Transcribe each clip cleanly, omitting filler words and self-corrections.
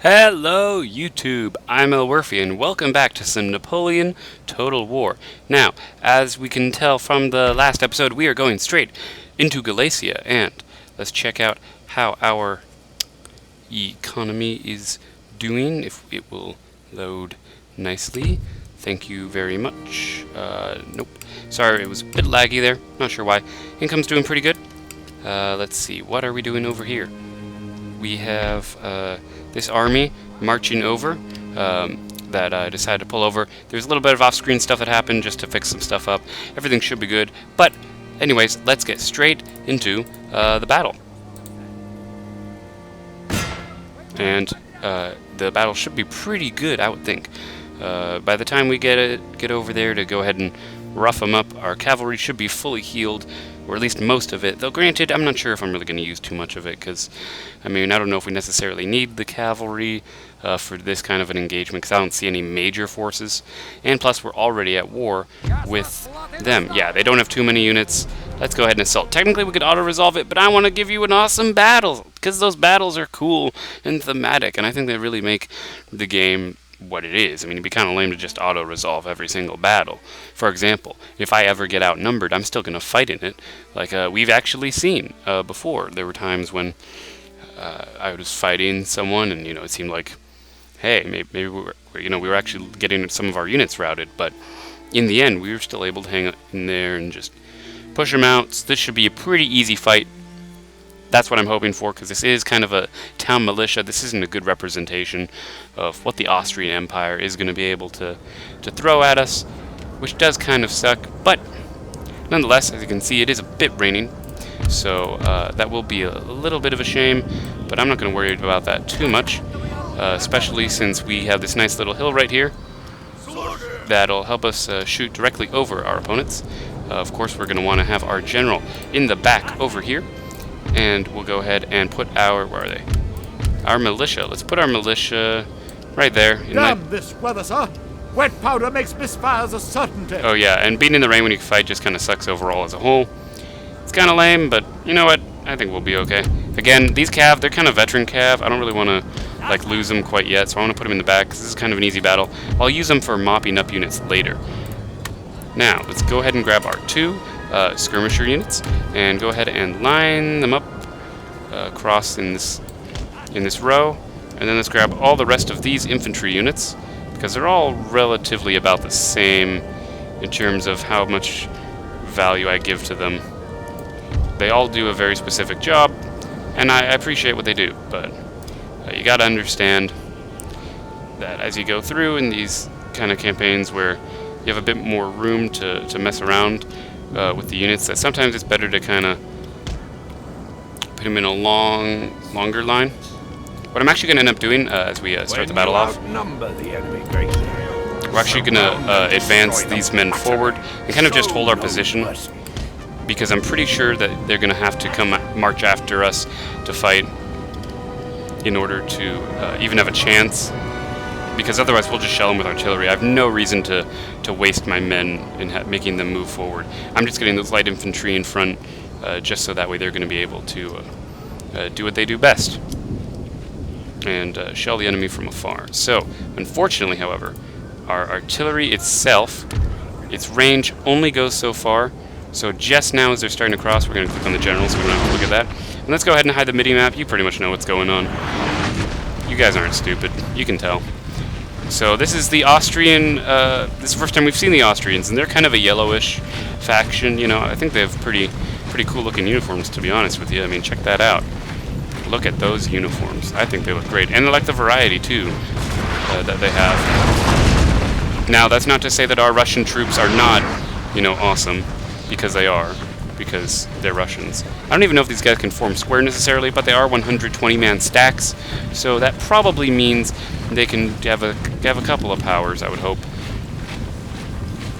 Hello YouTube, I'm Elwirfy and welcome back to some Napoleon Total War. Now, as we can tell from the last episode, we are going straight into Galacia, and let's check out how our economy is doing, if it will load nicely. Thank you very much. Nope. Sorry, it was a bit laggy there, not sure why. Income's doing pretty good. Let's see, what are we doing over here? We have this army marching over that I decided to pull over. There's a little bit of off-screen stuff that happened just to fix some stuff up. Everything should be good. But anyways, let's get straight into the battle. And the battle should be pretty good, I would think. By the time we get over there to go ahead and rough them up, our cavalry should be fully healed, or at least most of it. Though granted, I'm not sure if I'm really going to use too much of it, because, I mean, I don't know if we necessarily need the cavalry for this kind of an engagement, because I don't see any major forces. And plus, we're already at war with them. Yeah, they don't have too many units. Let's go ahead and assault. Technically, we could auto-resolve it, but I want to give you an awesome battle, because those battles are cool and thematic, and I think they really make the game what it is. I mean, it'd be kind of lame to just auto-resolve every single battle. For example, if I ever get outnumbered, I'm still going to fight in it, like we've actually seen before. There were times when I was fighting someone, and it seemed like, hey, maybe we were actually getting some of our units routed, but in the end, we were still able to hang in there and just push them out. So this should be a pretty easy fight. That's what I'm hoping for, because this is kind of a town militia. This isn't a good representation of what the Austrian Empire is going to be able to throw at us, which does kind of suck. But nonetheless, as you can see, it is a bit raining, so that will be a little bit of a shame, but I'm not going to worry about that too much, especially since we have this nice little hill right here that'll help us shoot directly over our opponents. Of course, we're going to want to have our general in the back over here. And we'll go ahead and put our, where are they? Our militia. Let's put our militia right there. Damn this weather, sir. Wet powder makes misfires a certainty. Oh yeah, and being in the rain when you fight just kind of sucks overall as a whole. It's kind of lame, but you know what? I think we'll be okay. Again, these cav, they're kind of veteran cav. I don't really want to lose them quite yet, so I want to put them in the back because this is kind of an easy battle. I'll use them for mopping up units later. Now, let's go ahead and grab our two skirmisher units and go ahead and line them up across in this row, and then let's grab all the rest of these infantry units because they're all relatively about the same in terms of how much value I give to them. They all do a very specific job, and I appreciate what they do, but you gotta understand that as you go through in these kind of campaigns where you have a bit more room to mess around with the units, that sometimes it's better to kind of put them in a longer line. What I'm actually going to end up doing as we start the battle off, we're actually going to advance these men forward and kind of just hold our position, because I'm pretty sure that they're going to have to come march after us to fight in order to even have a chance, because otherwise we'll just shell them with artillery. I have no reason to waste my men in making them move forward. I'm just getting those light infantry in front just so that way they're going to be able to do what they do best and shell the enemy from afar. So, unfortunately, however, our artillery itself, its range only goes so far. So just now as they're starting to cross, we're going to click on the general so we don't have to look at that. And let's go ahead and hide the midi-map. You pretty much know what's going on. You guys aren't stupid. You can tell. So this is the Austrian, this is the first time we've seen the Austrians, and they're kind of a yellowish faction. I think they have pretty cool looking uniforms, to be honest with you. I mean, check that out. Look at those uniforms. I think they look great. And I like the variety, too, that they have. Now, that's not to say that our Russian troops are not, awesome, because they are, because they're Russians. I don't even know if these guys can form square necessarily, but they are 120-man stacks, so that probably means they can have a couple of powers, I would hope.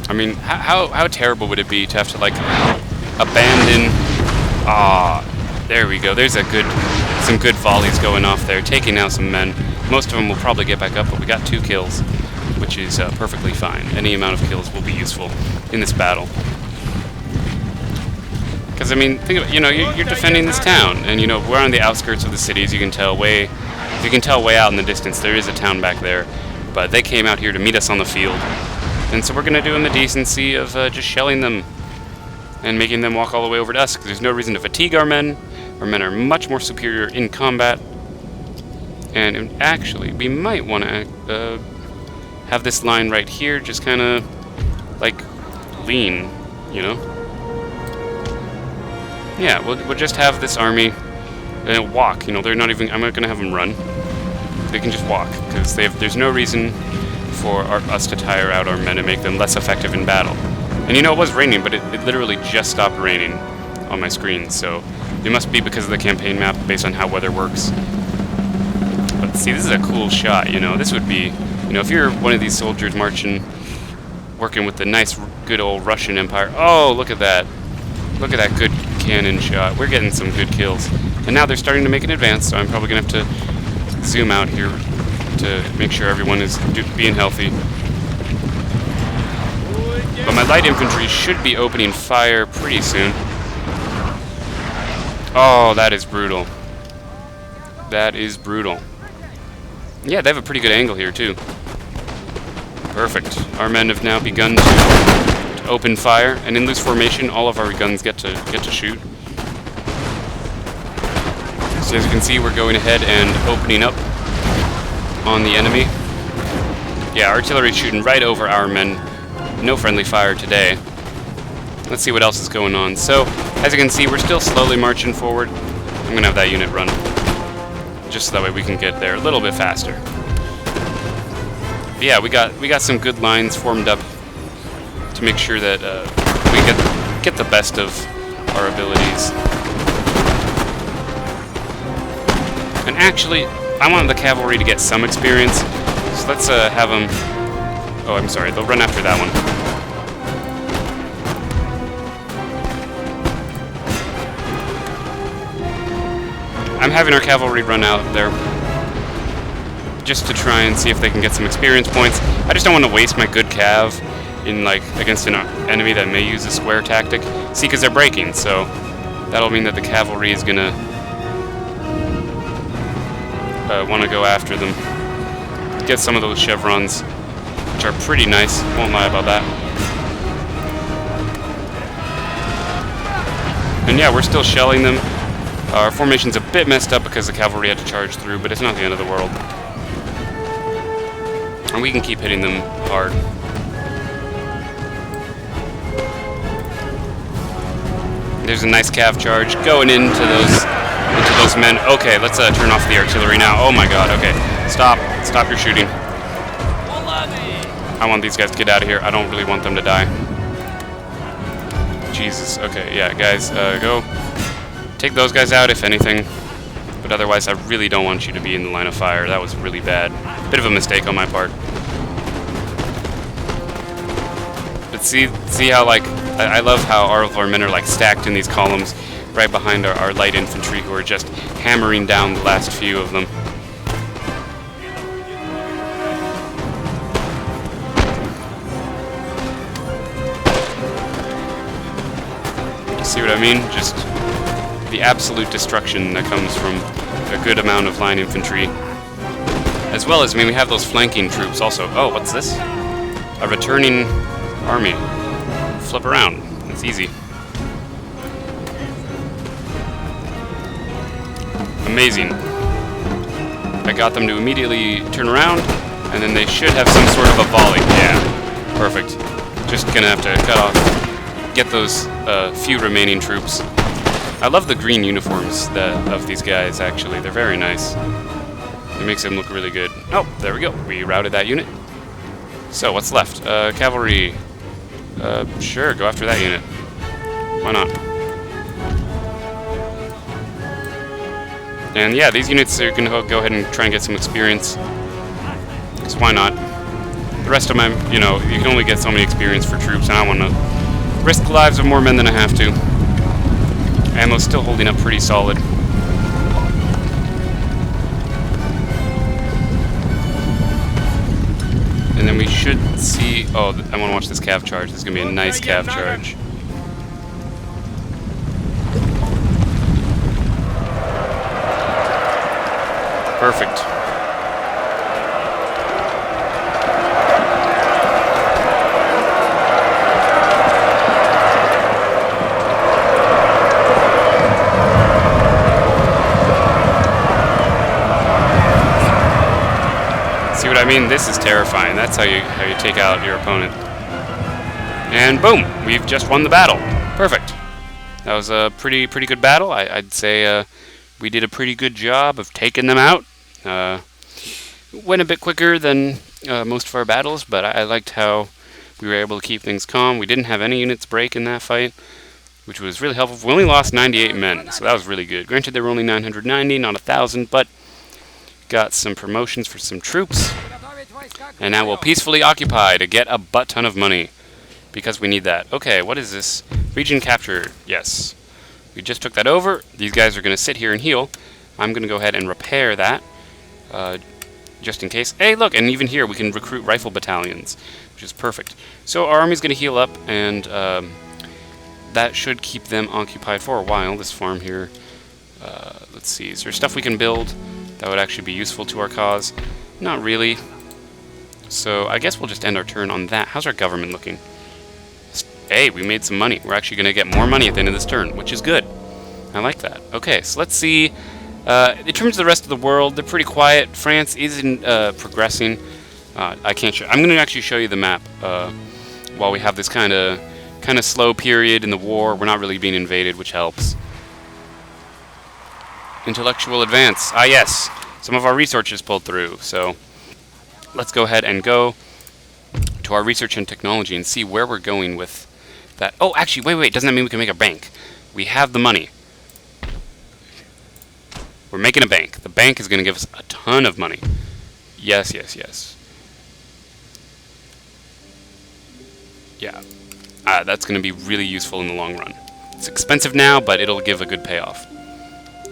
I mean, how terrible would it be to have to, abandon... there we go. There's some good volleys going off there, taking out some men. Most of them will probably get back up, but we got 2 kills, which is perfectly fine. Any amount of kills will be useful in this battle. Because, I mean, think about, you're defending this town, and, we're on the outskirts of the city, as you can tell, way If you can tell way out in the distance, there is a town back there. But they came out here to meet us on the field. And so we're going to do them the decency of just shelling them and making them walk all the way over to us, because there's no reason to fatigue our men. Our men are much more superior in combat. And actually, we might want to have this line right here just kind of, like, lean, you know? Yeah, we'll just have this army walk, you know, they're not even, I'm not going to have them run. They can just walk, because there's no reason for us to tire out our men and make them less effective in battle. And you know, it was raining, but it literally just stopped raining on my screen, so it must be because of the campaign map based on how weather works. But see, this is a cool shot, you know, this would be, you know, if you're one of these soldiers marching, working with the nice, good old Russian Empire. Oh, look at that. Look at that good cannon shot. We're getting some good kills. And now they're starting to make an advance, so I'm probably going to have to zoom out here to make sure everyone is being healthy. But my light infantry should be opening fire pretty soon. Oh, that is brutal. That is brutal. Yeah, they have a pretty good angle here, too. Perfect. Our men have now begun to open fire, and in loose formation, all of our guns get to shoot. So as you can see, we're going ahead and opening up on the enemy. Yeah, artillery shooting right over our men. No friendly fire today. Let's see what else is going on. So, as you can see, we're still slowly marching forward. I'm gonna have that unit run, just so that way we can get there a little bit faster. But yeah, we got some good lines formed up to make sure that we get the best of our abilities. And actually, I want the cavalry to get some experience, so let's have them... Oh, I'm sorry, they'll run after that one. I'm having our cavalry run out there just to try and see if they can get some experience points. I just don't want to waste my good cav in, like, against an enemy that may use a square tactic. See, because they're breaking, so that'll mean that the cavalry is gonna want to go after them. Get some of those chevrons, which are pretty nice, won't lie about that. And yeah, we're still shelling them. Our formation's a bit messed up because the cavalry had to charge through, but it's not the end of the world. And we can keep hitting them hard. There's a nice cav charge going into those men. Okay, let's turn off the artillery now. Oh my god, okay. Stop your shooting. I want these guys to get out of here. I don't really want them to die. Jesus, okay, yeah, guys, go. Take those guys out, if anything. But otherwise, I really don't want you to be in the line of fire. That was really bad. Bit of a mistake on my part. But see how, like, I love how all of our men are, like, stacked in these columns right behind our light infantry, who are just hammering down the last few of them. See what I mean? Just the absolute destruction that comes from a good amount of line infantry. As well as, I mean, we have those flanking troops also. Oh, what's this? A returning army. Flip around. It's easy. Amazing. I got them to immediately turn around, and then they should have some sort of a volley. Yeah, perfect. Just gonna have to cut off, get those few remaining troops. I love the green uniforms of these guys, actually. They're very nice. It makes them look really good. Oh, there we go. We routed that unit. So, what's left? Cavalry. Sure, go after that unit. Why not? And yeah, these units are going to go ahead and try and get some experience. Because why not? The rest of my, you know, you can only get so many experience for troops, and I want to risk the lives of more men than I have to. Ammo's still holding up pretty solid. And then we should see... Oh, I want to watch this cav charge. This is going to be a nice cav charge. Perfect. mean, this is terrifying. That's how you take out your opponent. And boom, we've just won the battle. Perfect. That was a pretty good battle. I'd say we did a pretty good job of taking them out. Went a bit quicker than most of our battles, but I liked how we were able to keep things calm. We didn't have any units break in that fight, which was really helpful. We only lost 98 men, so that was really good. Granted, there were only 990, not 1,000, but got some promotions for some troops. And now we'll peacefully occupy to get a butt ton of money, because we need that. Okay, what is this? Region captured. Yes. We just took that over. These guys are going to sit here and heal. I'm going to go ahead and repair that, just in case. Hey, look, and even here we can recruit rifle battalions, which is perfect. So our army's going to heal up, and that should keep them occupied for a while, this farm here. Let's see, is there stuff we can build that would actually be useful to our cause? Not really. So I guess we'll just end our turn on that. How's our government looking? Hey, we made some money. We're actually going to get more money at the end of this turn, which is good. I like that. Okay, so let's see. In terms of the rest of the world, they're pretty quiet. France isn't progressing. I can't show. I'm going to actually show you the map while we have this kind of slow period in the war. We're not really being invaded, which helps. Intellectual advance. Ah, yes. Some of our researchers pulled through. So let's go ahead and go to our research and technology and see where we're going with that. Oh, actually, wait. Doesn't that mean we can make a bank? We have the money. We're making a bank. The bank is going to give us a ton of money. Yes. Yeah. That's going to be really useful in the long run. It's expensive now, but it'll give a good payoff.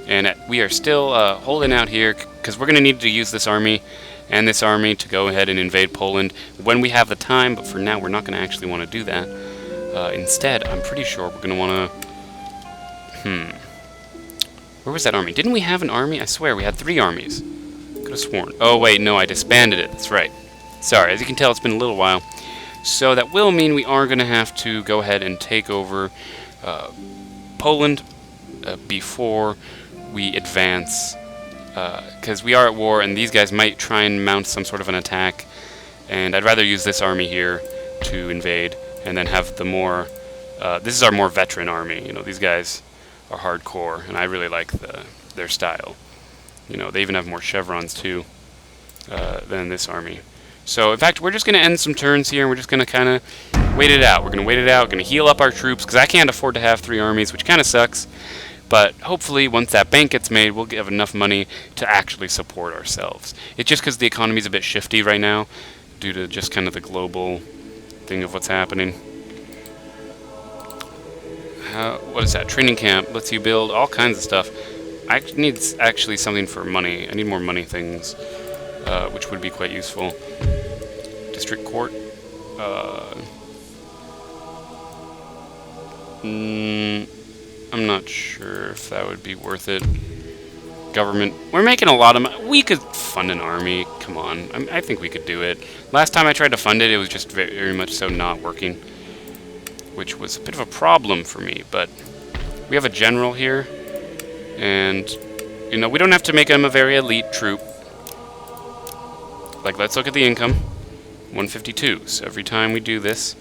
And we are still holding out here, because we're going to need to use this army and this army to go ahead and invade Poland when we have the time, but for now we're not going to actually want to do that. Instead, I'm pretty sure we're going to want to... Where was that army? Didn't we have an army? I swear, we had 3 armies. Could have sworn. Oh, wait, no, I disbanded it. That's right. Sorry, as you can tell, it's been a little while. So that will mean we are going to have to go ahead and take over Poland before we advance. Because we are at war, and these guys might try and mount some sort of an attack. And I'd rather use this army here to invade, and then have the more... this is our more veteran army. You know, these guys are hardcore, and I really like their style. You know, they even have more chevrons too than this army. So, in fact, we're just going to end some turns here, and we're just going to kind of wait it out. We're going to wait it out, going to heal up our troops, because I can't afford to have 3 armies, which kind of sucks. But hopefully, once that bank gets made, we'll have enough money to actually support ourselves. It's just because the economy's a bit shifty right now, due to just kind of the global thing of what's happening. What is that? Training camp lets you build all kinds of stuff. I need actually something for money. I need more money things, which would be quite useful. District court. I'm not sure if that would be worth it. Government. We're making a lot of money. We could fund an army. Come on. I think we could do it. Last time I tried to fund it, it was just very much so not working, which was a bit of a problem for me. But we have a general here, and you know, we don't have to make him a very elite troop. Like, let's look at the income. 152. So every time we do this,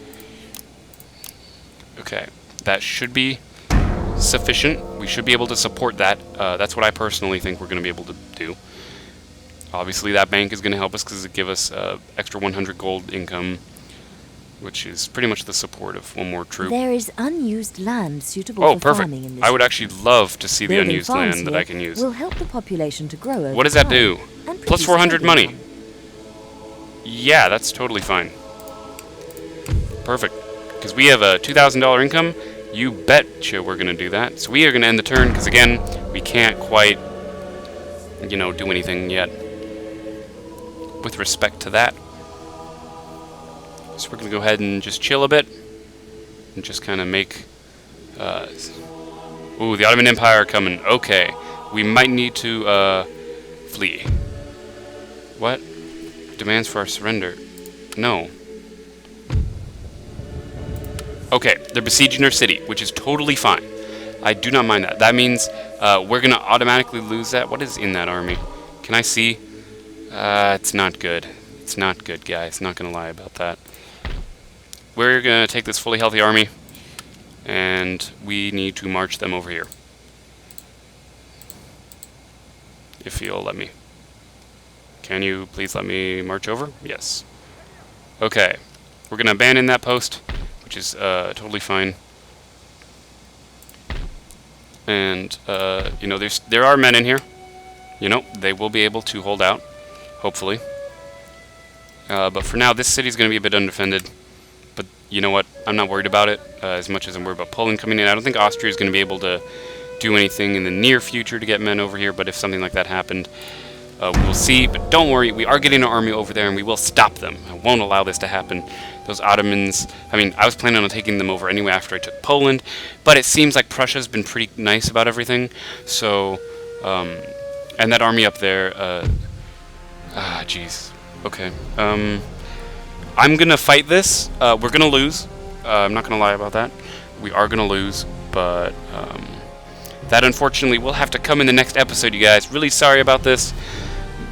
okay, that should be sufficient. We should be able to support that. That's what I personally think we're going to be able to do. Obviously, that bank is going to help us because it gives us extra 100 gold income, which is pretty much the support of one more troop. There is unused land suitable for farming in this I would actually love to see the Building unused farms land that here I can use. will help the population to grow over What does that time do? and Plus produce 400 steady money. income. Yeah, that's totally fine. Perfect. Because we have a $2,000 income. You betcha we're going to do that. So we are going to end the turn because, again, we can't quite, you know, do anything yet with respect to that. So we're going to go ahead and just chill a bit and just kind of make... ooh, the Ottoman Empire coming. Okay. We might need to flee. What? Demands for our surrender. No. Okay, they're besieging our city, which is totally fine. I do not mind that. That means we're going to automatically lose that. What is in that army? Can I see? It's not good. It's not good, guys. Not gonna lie about that. We're gonna take this fully healthy army, and we need to march them over here. If you'll let me. Can you please let me march over? Yes. Okay. We're gonna abandon that post, which is totally fine. And you know, there are men in here. You know, they will be able to hold out, hopefully. But for now, this city's going to be a bit undefended. But you know what? I'm not worried about it as much as I'm worried about Poland coming in. I don't think Austria is going to be able to do anything in the near future to get men over here. But if something like that happened, we will see. But don't worry, we are getting an army over there, and we will stop them. I won't allow this to happen. Those Ottomans, I mean, I was planning on taking them over anyway after I took Poland. But it seems like Prussia's been pretty nice about everything. So, and that army up there, jeez. Okay. I'm gonna fight this. We're gonna lose. I'm not gonna lie about that. We are gonna lose, but that unfortunately will have to come in the next episode, you guys. Really sorry about this,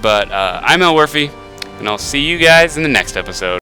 but I'm Elwirfy, and I'll see you guys in the next episode.